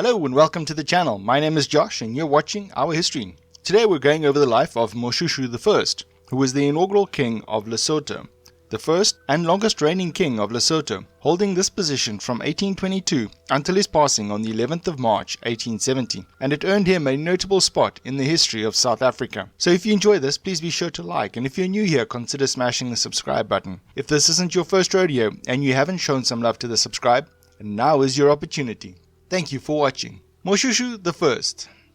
Hello and welcome to the channel. My name is Josh and you're watching Our History. Today we're going over the life of Moshoeshoe I, who was the inaugural king of Lesotho, the first and longest reigning king of Lesotho, holding this position from 1822 until his passing on the 11th of March 1870, and it earned him a notable spot in the history of South Africa. So if you enjoy this, please be sure to like, and if you're new here, consider smashing the subscribe button. If this isn't your first rodeo and you haven't shown some love to the subscribe, now is your opportunity. Thank you for watching. Moshoeshoe I.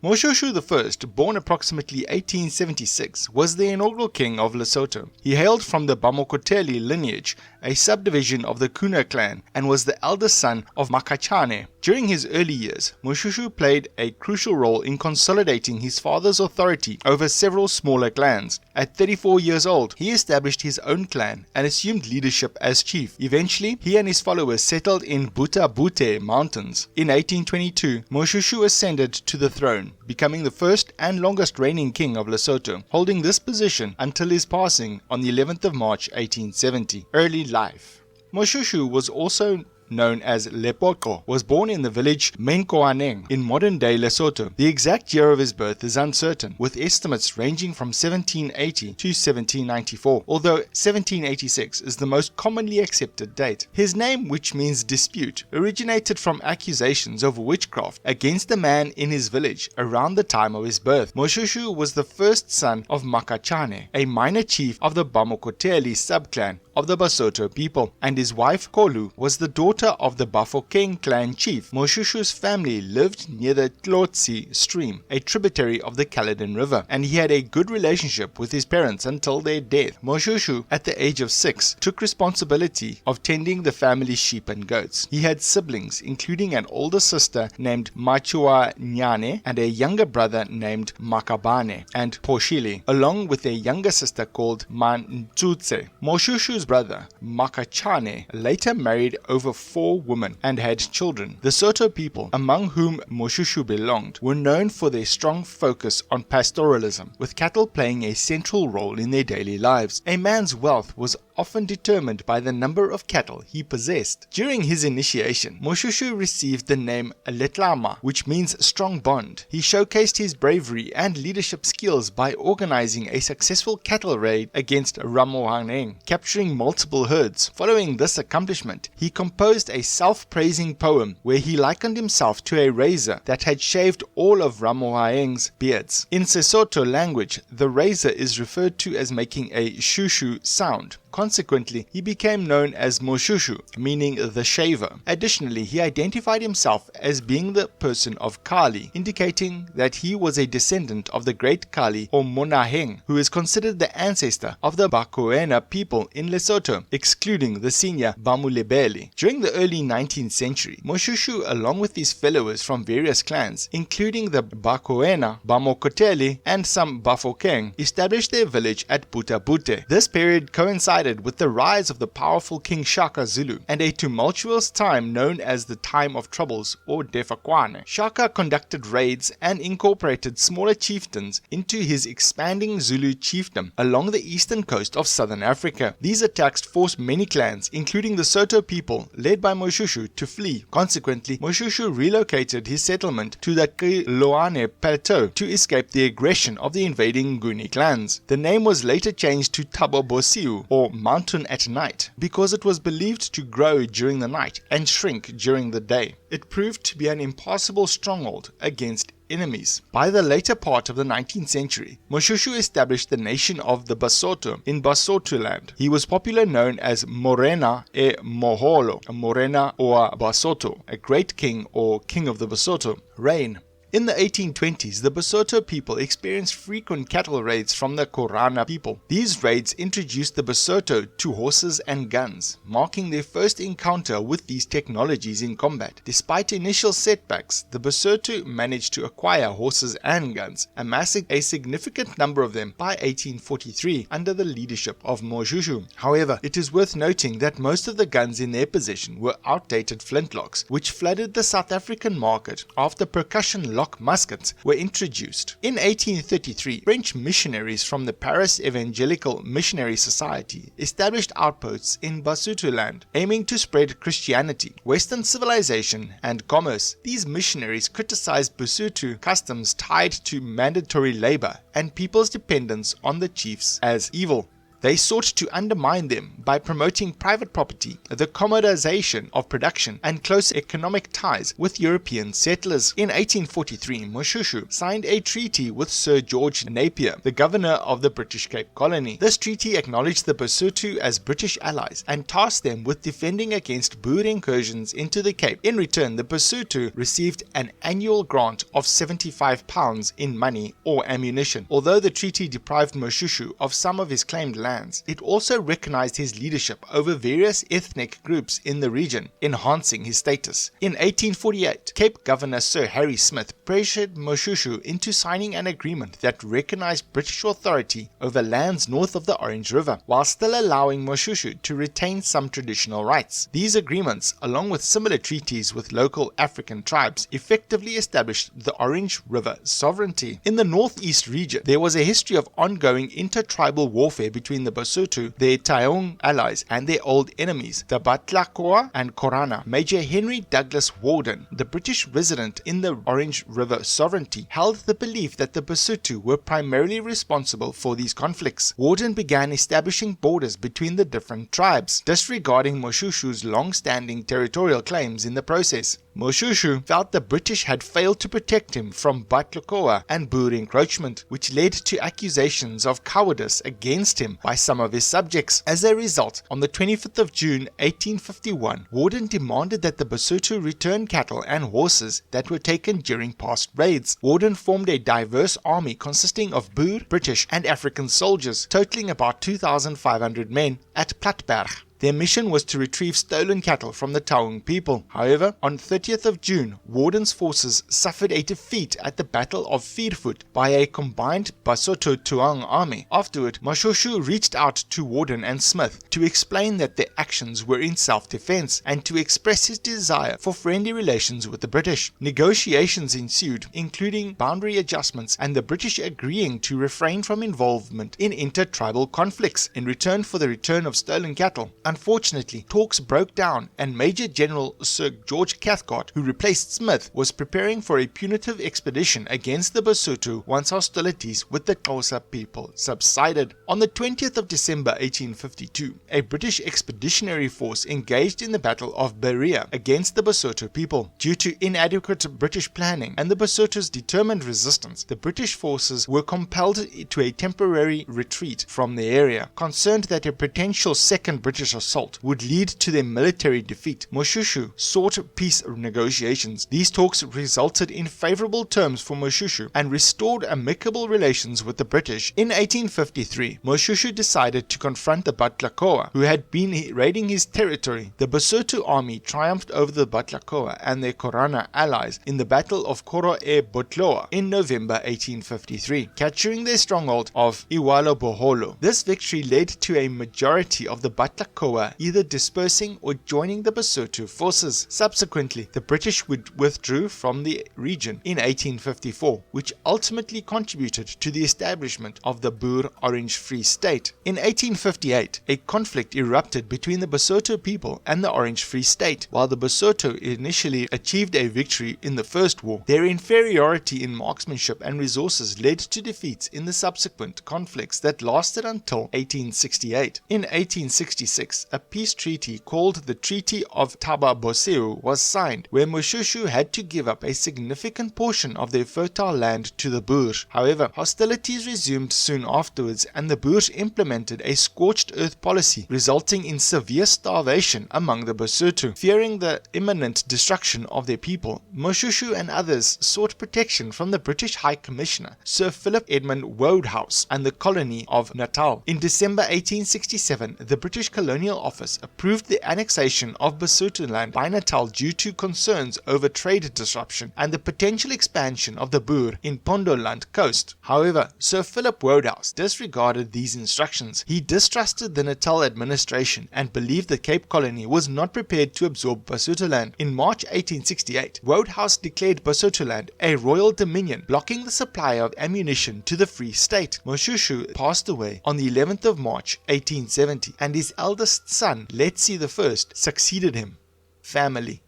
Moshoeshoe I, born approximately 1876, was the inaugural king of Lesotho. He hailed from the Bamokoteli lineage, a subdivision of the Koena clan, and was the eldest son of Mokhachane. During his early years, Moshoeshoe played a crucial role in consolidating his father's authority over several smaller clans. At 34 years old, he established his own clan and assumed leadership as chief. Eventually, he and his followers settled in Butha-Buthe Mountains. In 1822, Moshoeshoe ascended to the throne, becoming the first and longest reigning king of Lesotho, holding this position until his passing on the 11th of March 1870. Early life. Moshoeshoe was also known as Lepoko, was born in the village Koena in modern-day Lesotho. The exact year of his birth is uncertain, with estimates ranging from 1780 to 1794, although 1786 is the most commonly accepted date. His name, which means dispute, originated from accusations of witchcraft against a man in his village around the time of his birth. Moshoeshoe was the first son of Mokhachane, a minor chief of the Bamokoteli subclan of the Basotho people, and his wife Kolu was the daughter of the Bafokeng clan chief. Moshoeshoe's family lived near the Tlotsi stream, a tributary of the Caledon River, and he had a good relationship with his parents until their death. Moshoeshoe, at the age of 6, took responsibility of tending the family's sheep and goats. He had siblings, including an older sister named Machuanyane and a younger brother named Makabane and Poshile, along with a younger sister called Mantsutse. Moshoeshoe's brother, Mokhachane, later married over 4 women and had children. The Soto people, among whom Moshoeshoe belonged, were known for their strong focus on pastoralism, with cattle playing a central role in their daily lives. A man's wealth was often determined by the number of cattle he possessed. During his initiation, Moshoeshoe received the name Letlama, which means strong bond. He showcased his bravery and leadership skills by organizing a successful cattle raid against Ramohaneng, capturing multiple herds. Following this accomplishment, he composed a self-praising poem where he likened himself to a razor that had shaved all of Ramohaneng's beards. In Sesotho language, the razor is referred to as making a shoo-shoo sound. Consequently, he became known as Moshoeshoe, meaning the shaver. Additionally, he identified himself as being the person of Kali, indicating that he was a descendant of the great Kali or Monaheng, who is considered the ancestor of the Koena people in Lesotho, excluding the senior Bamulebele. During the early 19th century, Moshoeshoe, along with his followers from various clans, including the Koena, Bamokoteli, and some Bafokeng, established their village at Butha-Buthe. This period coincided with the rise of the powerful King Shaka Zulu and a tumultuous time known as the Time of Troubles or Defakwane. Shaka conducted raids and incorporated smaller chieftains into his expanding Zulu chiefdom along the eastern coast of southern Africa. These attacks forced many clans, including the Soto people led by Moshoeshoe, to flee. Consequently, Moshoeshoe relocated his settlement to the Kiloane Plateau to escape the aggression of the invading Nguni clans. The name was later changed to Tabobosiu, or mountain at night, because it was believed to grow during the night and shrink during the day. It proved to be an impassable stronghold against enemies. By the later part of the 19th century, Moshoeshoe established the nation of the Basotho in Basotho land. He was popularly known as Morena e Moholo, a Morena or Basotho, a great king or king of the Basotho. Reign. In the 1820s, the Basotho people experienced frequent cattle raids from the Koena people. These raids introduced the Basotho to horses and guns, marking their first encounter with these technologies in combat. Despite initial setbacks, the Basotho managed to acquire horses and guns, amassing a significant number of them by 1843 under the leadership of Moshoeshoe. However, it is worth noting that most of the guns in their possession were outdated flintlocks, which flooded the South African market after percussion flintlock muskets were introduced. In 1833, French missionaries from the Paris Evangelical Missionary Society established outposts in Basotho land, aiming to spread Christianity, Western civilization, and commerce. These missionaries criticized Basotho customs tied to mandatory labor and people's dependence on the chiefs as evil. They sought to undermine them by promoting private property, the commodization of production, and close economic ties with European settlers. In 1843, Moshoeshoe signed a treaty with Sir George Napier, the governor of the British Cape Colony. This treaty acknowledged the Basotho as British allies and tasked them with defending against Boer incursions into the Cape. In return, the Basotho received an annual grant of £75 in money or ammunition. Although the treaty deprived Moshoeshoe of some of his claimed land, it also recognized his leadership over various ethnic groups in the region, enhancing his status. In 1848, Cape Governor Sir Harry Smith pressured Moshoeshoe into signing an agreement that recognized British authority over lands north of the Orange River, while still allowing Moshoeshoe to retain some traditional rights. These agreements, along with similar treaties with local African tribes, effectively established the Orange River sovereignty. In the northeast region, there was a history of ongoing intertribal warfare between the Basotho, their Taung allies, and their old enemies, the Batlakoa and Korana. Major Henry Douglas Warden, the British resident in the Orange River sovereignty, held the belief that the Basotho were primarily responsible for these conflicts. Warden began establishing borders between the different tribes, disregarding Moshoeshoe's long-standing territorial claims in the process. Moshoeshoe felt the British had failed to protect him from Batlakoa and Boer encroachment, which led to accusations of cowardice against him by some of his subjects. As a result, on the 25th of June 1851, Warden demanded that the Basotho return cattle and horses that were taken during past raids. Warden formed a diverse army consisting of Boer, British, and African soldiers, totaling about 2,500 men at Platberg. Their mission was to retrieve stolen cattle from the Taung people. However, on 30th of June, Warden's forces suffered a defeat at the Battle of Viervoet by a combined Basotho-Taung army. Afterward, Moshoeshoe reached out to Warden and Smith to explain that their actions were in self-defense and to express his desire for friendly relations with the British. Negotiations ensued, including boundary adjustments and the British agreeing to refrain from involvement in intertribal conflicts in return for the return of stolen cattle. Unfortunately, talks broke down and Major General Sir George Cathcart, who replaced Smith, was preparing for a punitive expedition against the Basotho once hostilities with the Xhosa people subsided. On the 20th of December 1852, a British expeditionary force engaged in the Battle of Berea against the Basotho people. Due to inadequate British planning and the Basotho's determined resistance, the British forces were compelled to a temporary retreat from the area. Concerned that a potential second British assault would lead to their military defeat, Moshoeshoe sought peace negotiations. These talks resulted in favorable terms for Moshoeshoe and restored amicable relations with the British. In 1853, Moshoeshoe decided to confront the Batlakoa, who had been raiding his territory. The Basotho army triumphed over the Batlakoa and their Korana allies in the Battle of Koro-e-Botloa in November 1853, capturing their stronghold of Iwalo-Boholo. This victory led to a majority of the Batlakoa either dispersing or joining the Basotho forces. Subsequently, the British withdrew from the region in 1854, which ultimately contributed to the establishment of the Boer Orange Free State. In 1858, a conflict erupted between the Basotho people and the Orange Free State. While the Basotho initially achieved a victory in the First War, their inferiority in marksmanship and resources led to defeats in the subsequent conflicts that lasted until 1868. In 1866, a peace treaty called the Treaty of Thaba Boseu was signed, where Moshoeshoe had to give up a significant portion of their fertile land to the Boers. However, hostilities resumed soon afterwards and the Boers implemented a scorched earth policy, resulting in severe starvation among the Basotho. Fearing the imminent destruction of their people, Moshoeshoe and others sought protection from the British High Commissioner, Sir Philip Edmund Wodehouse, and the colony of Natal. In December 1867, the British colonial colonial office approved the annexation of Basotho by Natal due to concerns over trade disruption and the potential expansion of the Boer in Pondoland coast. However, Sir Philip Wodehouse disregarded these instructions. He distrusted the Natal administration and believed the Cape Colony was not prepared to absorb Basotholand. In March 1868, Wodehouse declared Basotholand a royal dominion, blocking the supply of ammunition to the Free State. Moshoeshoe passed away on the 11th of March 1870, and his eldest son, Letsie I, succeeded him. Family.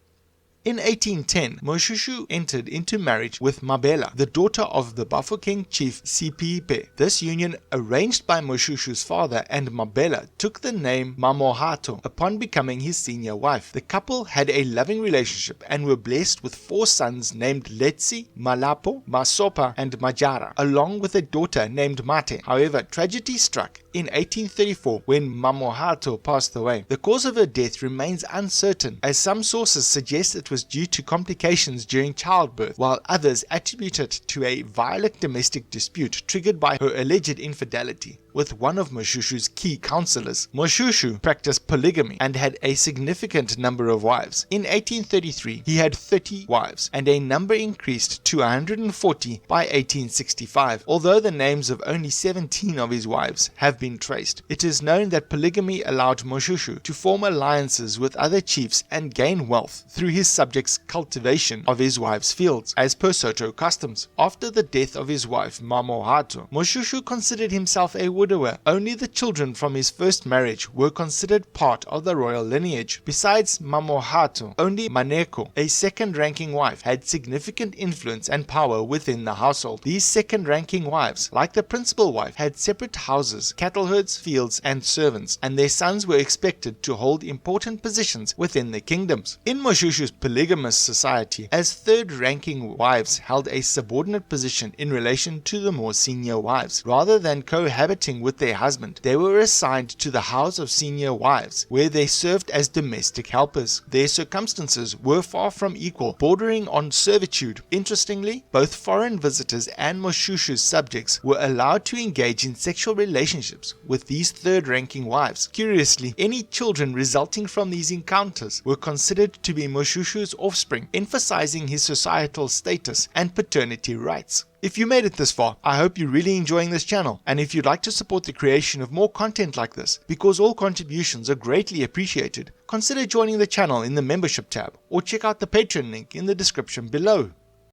In 1810, Moshoeshoe entered into marriage with Mabela, the daughter of the Bafokeng chief Sipipe. This union, arranged by Moshoeshoe's father and Mabela, took the name Mamohato upon becoming his senior wife. The couple had a loving relationship and were blessed with 4 sons named Letsie, Malapo, Masopa, and Majara, along with a daughter named Mate. However, tragedy struck in 1834 when Mamohato passed away. The cause of her death remains uncertain, as some sources suggest it was due to complications during childbirth, while others attribute it to a violent domestic dispute triggered by her alleged infidelity with one of Moshoeshoe's key counselors. Moshoeshoe practiced polygamy and had a significant number of wives. In 1833, he had 30 wives, and a number increased to 140 by 1865. Although the names of only 17 of his wives have been traced, it is known that polygamy allowed Moshoeshoe to form alliances with other chiefs and gain wealth through his subjects' cultivation of his wives' fields, as per Soto customs. After the death of his wife Mamohato, Moshoeshoe considered himself a widower. Only the children from his first marriage were considered part of the royal lineage. Besides Mamohato, only Maneko, a second-ranking wife, had significant influence and power within the household. These second-ranking wives, like the principal wife, had separate houses, cattle herds, fields, and servants, and their sons were expected to hold important positions within the kingdoms. In Moshoeshoe's polygamous society, as third-ranking wives held a subordinate position in relation to the more senior wives. Rather than cohabiting with their husband, they were assigned to the house of senior wives, where they served as domestic helpers. Their circumstances were far from equal, bordering on servitude. Interestingly, both foreign visitors and Moshoeshoe's subjects were allowed to engage in sexual relationships with these third-ranking wives. Curiously, any children resulting from these encounters were considered to be Moshoeshoe's offspring, emphasizing his societal status and paternity rights. If you made it this far, I hope you're really enjoying this channel, and if you'd like to support the creation of more content like this, because all contributions are greatly appreciated, consider joining the channel in the membership tab, or check out the Patreon link in the description below.